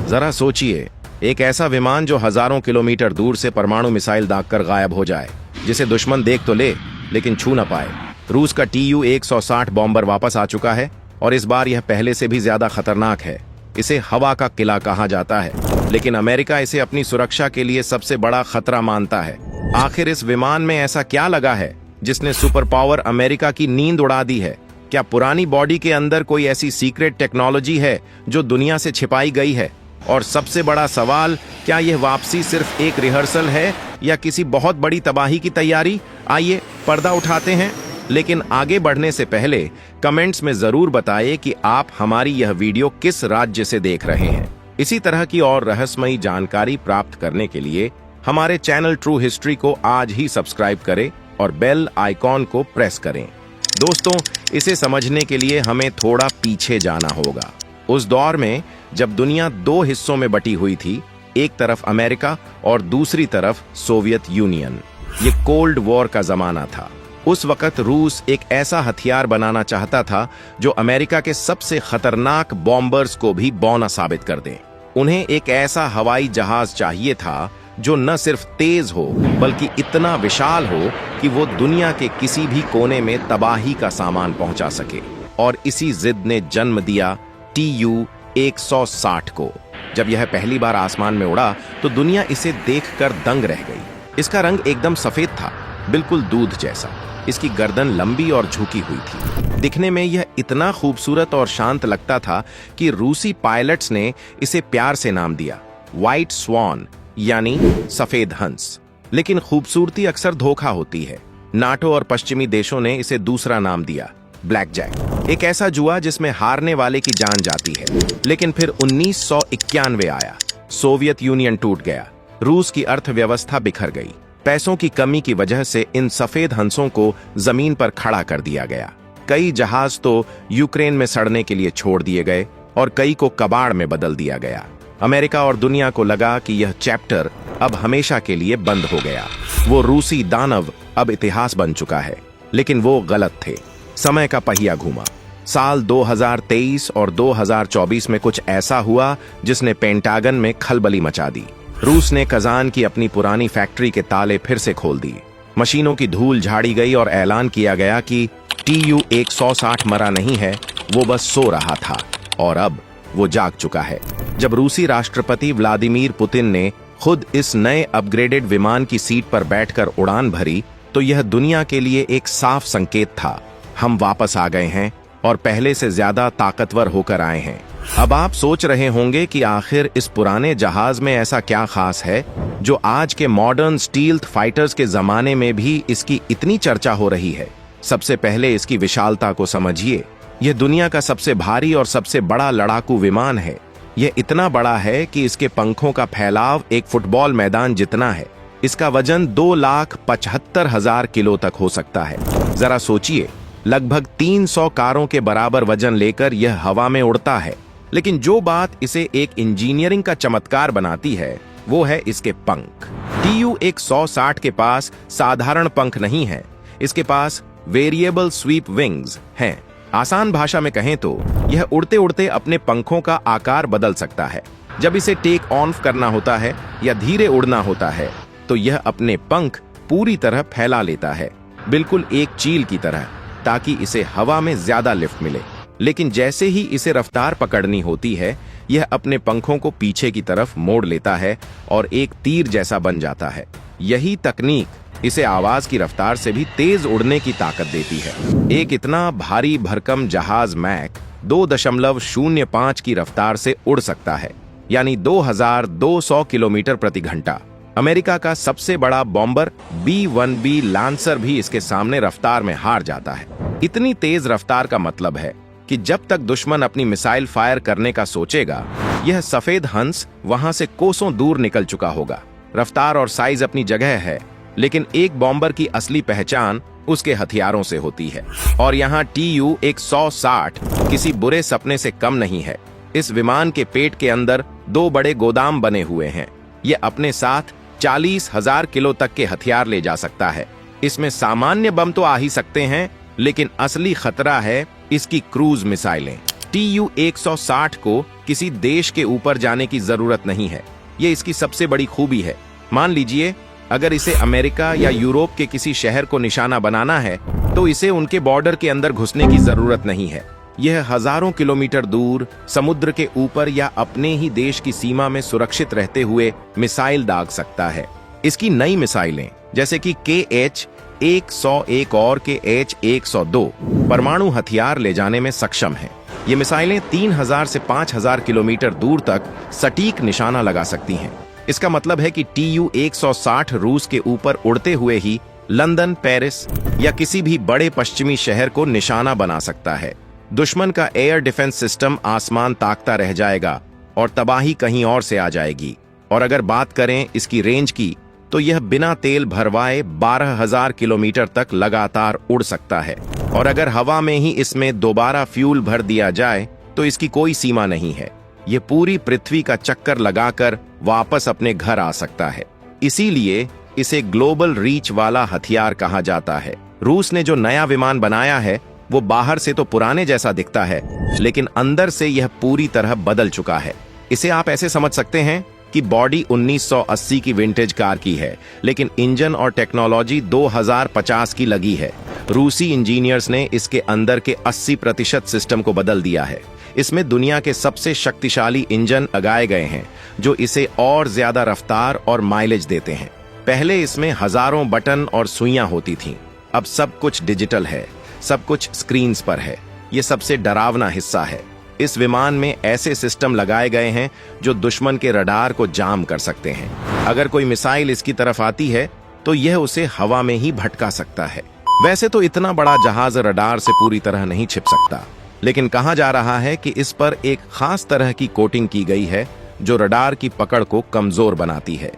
जरा सोचिए, एक ऐसा विमान जो हजारों किलोमीटर दूर से परमाणु मिसाइल दागकर गायब हो जाए, जिसे दुश्मन देख तो ले लेकिन छू ना पाए। रूस का Tu-160 बॉम्बर वापस आ चुका है और इस बार यह पहले से भी ज्यादा खतरनाक है। इसे हवा का किला कहा जाता है, लेकिन अमेरिका इसे अपनी सुरक्षा के लिए सबसे बड़ा खतरा मानता है। आखिर इस विमान में ऐसा क्या लगा है जिसने सुपर पावर अमेरिका की नींद उड़ा दी है? क्या पुरानी बॉडी के अंदर कोई ऐसी सीक्रेट टेक्नोलॉजी है जो दुनिया से छिपाई गई है? और सबसे बड़ा सवाल, क्या यह वापसी सिर्फ एक रिहर्सल है या किसी बहुत बड़ी तबाही की तैयारी? आइए पर्दा उठाते हैं, लेकिन आगे बढ़ने से पहले कमेंट्स में जरूर बताइए कि आप हमारी यह वीडियो किस राज्य से देख रहे हैं। इसी तरह की और रहस्यमयी जानकारी प्राप्त करने के लिए हमारे चैनल ट्रू हिस्ट्री को आज ही सब्सक्राइब करें और बेल आइकॉन को प्रेस करें। दोस्तों, इसे समझने के लिए हमें थोड़ा पीछे जाना होगा। उस दौर में जब दुनिया दो हिस्सों में बटी हुई थी, एक तरफ अमेरिका और दूसरी तरफ सोवियत यूनियन। ये कोल्ड वॉर का जमाना था। उस वक्त रूस एक ऐसा हथियार बनाना चाहता था जो अमेरिका के सबसे खतरनाक बॉम्बर्स को भी बौना साबित कर दे। उन्हें एक ऐसा हवाई जहाज चाहिए था जो न सिर्फ तेज हो बल्कि इतना विशाल हो कि वो दुनिया के किसी भी कोने में तबाही का सामान पहुंचा सके। और इसी जिद ने जन्म दिया Tu-160 को। जब यह पहली बार आसमान में उड़ा तो दुनिया इसे देखकर दंग रह गई। इसका रंग एकदम सफेद था, बिल्कुल दूध जैसा। इसकी गर्दन लंबी और झुकी हुई थी। दिखने में यह इतना खूबसूरत और शांत लगता था कि रूसी पायलट्स ने इसे प्यार से नाम दिया व्हाइट स्वान, यानी सफेद हंस। लेकिन खूबसूरती अक्सर धोखा होती है। नाटो और पश्चिमी देशों ने इसे दूसरा नाम दिया ब्लैक जैक, एक ऐसा जुआ जिसमें हारने वाले की जान जाती है। लेकिन फिर 1991 आया, सोवियत यूनियन टूट गया, रूस की अर्थव्यवस्था बिखर गई। पैसों की कमी की वजह से इन सफेद हंसों को जमीन पर खड़ा कर दिया गया। कई जहाज तो यूक्रेन में सड़ने के लिए छोड़ दिए गए और कई को कबाड़ में बदल दिया गया। अमेरिका और दुनिया को लगा कि यह चैप्टर अब हमेशा के लिए बंद हो गया। वो रूसी दानव अब इतिहास बन चुका है। लेकिन वो गलत थे। समय का पहिया घूमा। साल 2023 और 2024 में कुछ ऐसा हुआ जिसने पेंटागन में खलबली मचा दी। रूस ने कजान की अपनी पुरानी फैक्ट्री के ताले फिर से खोल दिए। मशीनों की धूल झाड़ी गई और ऐलान किया गया कि Tu-160 मरा नहीं है, वो बस सो रहा था। और अब वो जाग चुका है। जब रूसी राष्ट्रपति व्लादिमीर पुतिन ने खुद इस नए अपग्रेडेड विमान की सीट पर बैठकर उड़ान भरी तो यह दुनिया के लिए एक साफ संकेत था, हम वापस आ गए हैं और पहले से ज्यादा ताकतवर होकर आए हैं। अब आप सोच रहे होंगे कि आखिर इस पुराने जहाज में ऐसा क्या खास है जो आज के मॉडर्न स्टील्थ फाइटर्स के जमाने में भी इसकी इतनी चर्चा हो रही है। सबसे पहले इसकी विशालता को समझिए। यह दुनिया का सबसे भारी और सबसे बड़ा लड़ाकू विमान है। यह इतना बड़ा है कि इसके पंखों का फैलाव एक फुटबॉल मैदान जितना है। इसका वजन 2,75,000 किलो तक हो सकता है। जरा सोचिए, लगभग 300 कारों के बराबर वजन लेकर यह हवा में उड़ता है। लेकिन जो बात इसे एक इंजीनियरिंग का चमत्कार बनाती है वो है इसके पंख। Tu-160 के पास साधारण पंख नहीं है, इसके पास वेरिएबल स्वीप विंग्स हैं। आसान भाषा में कहें तो यह उड़ते उड़ते अपने पंखों का आकार बदल सकता है। जब इसे टेक ऑफ करना होता है या धीरे उड़ना होता है तो यह अपने पंख पूरी तरह फैला लेता है, बिल्कुल एक चील की तरह, ताकि इसे हवा में ज्यादा लिफ्ट मिले। लेकिन जैसे ही इसे रफ्तार पकड़नी होती है, यह अपने पंखों को पीछे की तरफ मोड़ लेता है और एक तीर जैसा बन जाता है। यही तकनीक इसे आवाज की रफ्तार से भी तेज उड़ने की ताकत देती है। एक इतना भारी भरकम जहाज मैक 2.05 की रफ्तार से उड़ सकता है, यानी 2200 किलोमीटर प्रति घंटा। अमेरिका का सबसे बड़ा बॉम्बर B-1B लांसर भी इसके सामने रफ्तार में हार जाता है। इतनी तेज रफ्तार का मतलब है कि जब तक दुश्मन अपनी मिसाइल फायर करने का सोचेगा, यह सफेद हंस वहां से कोसों दूर निकल चुका होगा। रफ्तार और साइज अपनी जगह है, लेकिन एक बॉम्बर की असली पहचान उसके हथियारों से होती है। और यहाँ Tu-160 किसी बुरे सपने से कम नहीं है। इस विमान के पेट के अंदर 2 बड़े गोदाम बने हुए हैं। ये अपने साथ 40,000 किलो तक के हथियार ले जा सकता है। इसमें सामान्य बम तो आ ही सकते हैं, लेकिन असली खतरा है इसकी क्रूज मिसाइलें। Tu-160 को किसी देश के ऊपर जाने की जरूरत नहीं है। ये इसकी सबसे बड़ी खूबी है। मान लीजिए अगर इसे अमेरिका या यूरोप के किसी शहर को निशाना बनाना है तो इसे उनके बॉर्डर के अंदर घुसने की जरूरत नहीं है। यह हजारों किलोमीटर दूर समुद्र के ऊपर या अपने ही देश की सीमा में सुरक्षित रहते हुए मिसाइल दाग सकता है। इसकी नई मिसाइलें जैसे कि KH-101 और KH-102 परमाणु हथियार ले जाने में सक्षम हैं। ये मिसाइलें 3000 से 5000 किलोमीटर दूर तक सटीक निशाना लगा सकती हैं। इसका मतलब है कि TU-160 रूस के ऊपर उड़ते हुए ही लंदन, पेरिस या किसी भी बड़े पश्चिमी शहर को निशाना बना सकता है। दुश्मन का एयर डिफेंस सिस्टम आसमान ताकता रह जाएगा और तबाही कहीं और से आ जाएगी। और अगर बात करें इसकी रेंज की तो यह बिना तेल भरवाए 12,000 किलोमीटर तक लगातार उड़ सकता है। और अगर हवा में ही इसमें दोबारा फ्यूल भर दिया जाए तो इसकी कोई सीमा नहीं है। यह पूरी पृथ्वी का चक्कर लगाकर वापस अपने घर आ सकता है। इसीलिए इसे ग्लोबल रीच वाला हथियार कहा जाता है। रूस ने जो नया विमान बनाया है वो बाहर से तो पुराने जैसा दिखता है, लेकिन अंदर से यह पूरी तरह बदल चुका है। इसे आप ऐसे समझ सकते हैं कि बॉडी 1980 की विंटेज कार की है, लेकिन इंजन और टेक्नोलॉजी 2050 की लगी है। रूसी इंजीनियर्स ने इसके अंदर के 80% सिस्टम को बदल दिया है। इसमें दुनिया के सबसे शक्तिशाली इंजन लगाए गए हैं जो इसे और ज्यादा रफ्तार और माइलेज देते हैं। पहले इसमें हजारों बटन और सुइयां होती थीं। अब सब कुछ डिजिटल है, सब कुछ स्क्रीन्स पर है। ये सबसे डरावना हिस्सा है। इस विमान में ऐसे सिस्टम लगाए गए हैं जो दुश्मन के रडार को जाम कर सकते हैं। अगर कोई मिसाइल इसकी तरफ आती है तो यह उसे हवा में ही भटका सकता है। वैसे तो इतना बड़ा जहाज रडार से पूरी तरह नहीं छिप सकता, लेकिन कहा जा रहा है कि इस पर एक खास तरह की कोटिंग की गई है जो रडार की पकड़ को कमजोर बनाती है।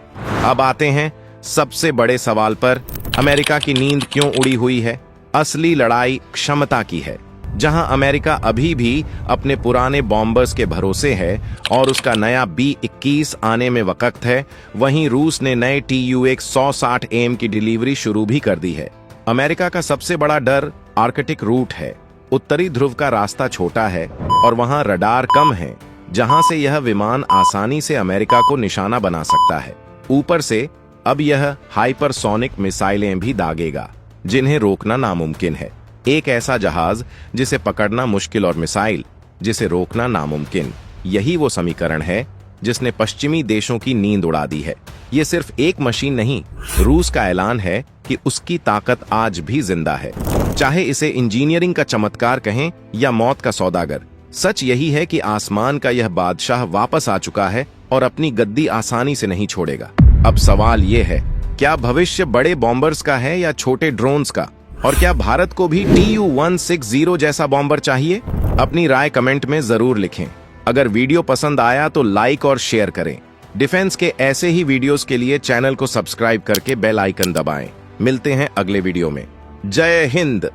अब आते हैं सबसे बड़े सवाल पर, अमेरिका की नींद क्यों उड़ी हुई है? असली लड़ाई क्षमता की है। जहां अमेरिका अभी भी अपने पुराने बॉम्बर्स के भरोसे है और उसका नया B-21 आने में वक्त है, वहीं रूस ने नए TU-160M की डिलीवरी शुरू भी कर दी है। अमेरिका का सबसे बड़ा डर आर्कटिक रूट है। उत्तरी ध्रुव का रास्ता छोटा है और वहां रडार कम है, जहां से यह विमान आसानी से अमेरिका को निशाना बना सकता है। ऊपर से अब यह हाइपरसोनिक मिसाइलें भी दागेगा जिन्हें रोकना नामुमकिन है। एक ऐसा जहाज जिसे पकड़ना मुश्किल और मिसाइल जिसे रोकना नामुमकिन, यही वो समीकरण है जिसने पश्चिमी देशों की नींद उड़ा दी है। ये सिर्फ एक मशीन नहीं, रूस का ऐलान है कि उसकी ताकत आज भी जिंदा है। चाहे इसे इंजीनियरिंग का चमत्कार कहें या मौत का सौदागर, सच यही है कि आसमान का यह बादशाह वापस आ चुका है और अपनी गद्दी आसानी से नहीं छोड़ेगा। अब सवाल ये है, क्या भविष्य बड़े बॉम्बर्स का है या छोटे ड्रोन्स का? और क्या भारत को भी TU-160 जैसा बॉम्बर चाहिए? अपनी राय कमेंट में जरूर लिखें। अगर वीडियो पसंद आया तो लाइक और शेयर करें। डिफेंस के ऐसे ही वीडियोस के लिए चैनल को सब्सक्राइब करके बेल आइकन दबाएं। मिलते हैं अगले वीडियो में। जय हिंद।